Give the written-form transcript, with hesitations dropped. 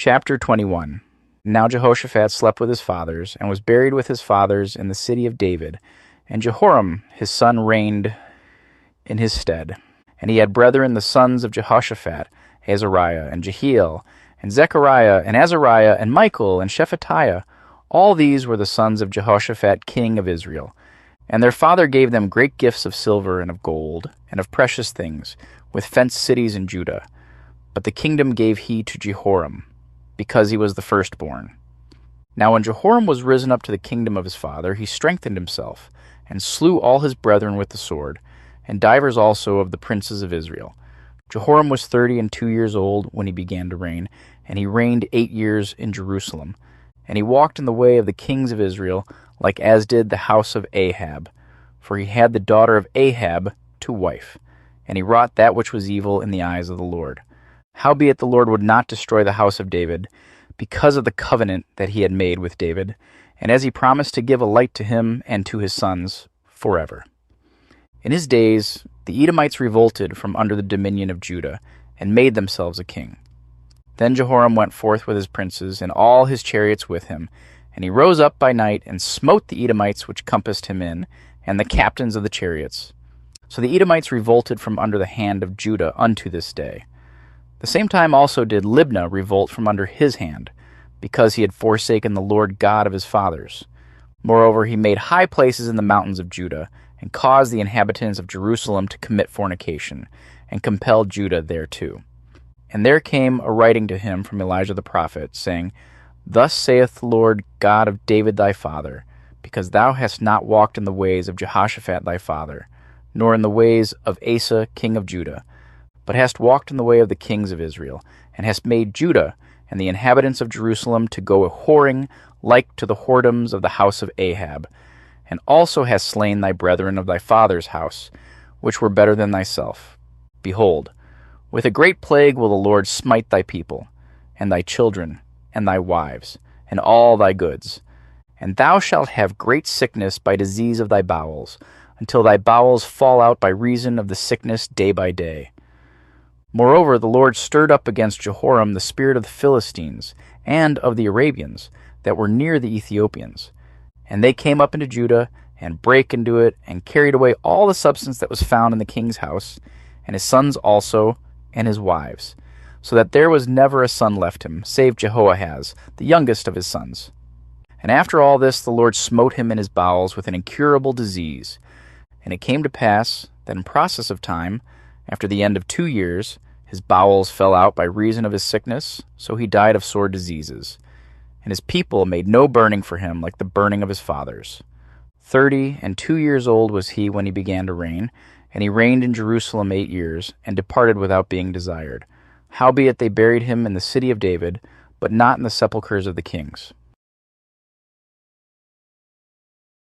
Chapter 21. Now Jehoshaphat slept with his fathers, and was buried with his fathers in the city of David. And Jehoram his son reigned in his stead. And he had brethren the sons of Jehoshaphat, Azariah, and Jehiel, and Zechariah, and Azariah, and Michael, and Shephatiah. All these were the sons of Jehoshaphat king of Israel. And their father gave them great gifts of silver and of gold, and of precious things, with fenced cities in Judah. But the kingdom gave he to Jehoram, because he was the firstborn. Now when Jehoram was risen up to the kingdom of his father, he strengthened himself, and slew all his brethren with the sword, and divers also of the princes of Israel. Jehoram was 32 years old when he began to reign, and he reigned 8 years in Jerusalem. And he walked in the way of the kings of Israel, like as did the house of Ahab. For he had the daughter of Ahab to wife, and he wrought that which was evil in the eyes of the Lord. Howbeit the Lord would not destroy the house of David, because of the covenant that he had made with David, and as he promised to give a light to him and to his sons forever. In his days the Edomites revolted from under the dominion of Judah, and made themselves a king. Then Jehoram went forth with his princes, and all his chariots with him, and he rose up by night, and smote the Edomites which compassed him in, and the captains of the chariots. So the Edomites revolted from under the hand of Judah unto this day. The same time also did Libnah revolt from under his hand, because he had forsaken the Lord God of his fathers. Moreover, he made high places in the mountains of Judah, and caused the inhabitants of Jerusalem to commit fornication, and compelled Judah thereto. And there came a writing to him from Elijah the prophet, saying, Thus saith the Lord God of David thy father, because thou hast not walked in the ways of Jehoshaphat thy father, nor in the ways of Asa king of Judah, but hast walked in the way of the kings of Israel, and hast made Judah and the inhabitants of Jerusalem to go a-whoring like to the whoredoms of the house of Ahab, and also hast slain thy brethren of thy father's house, which were better than thyself. Behold, with a great plague will the Lord smite thy people, and thy children, and thy wives, and all thy goods. And thou shalt have great sickness by disease of thy bowels, until thy bowels fall out by reason of the sickness day by day. Moreover, the Lord stirred up against Jehoram the spirit of the Philistines, and of the Arabians, that were near the Ethiopians. And they came up into Judah, and brake into it, and carried away all the substance that was found in the king's house, and his sons also, and his wives, so that there was never a son left him, save Jehoahaz, the youngest of his sons. And after all this the Lord smote him in his bowels with an incurable disease. And it came to pass that in process of time, after the end of 2 years, his bowels fell out by reason of his sickness, so he died of sore diseases. And his people made no burning for him like the burning of his fathers. 32 years old was he when he began to reign, and he reigned in Jerusalem 8 years, and departed without being desired. Howbeit they buried him in the city of David, but not in the sepulchres of the kings.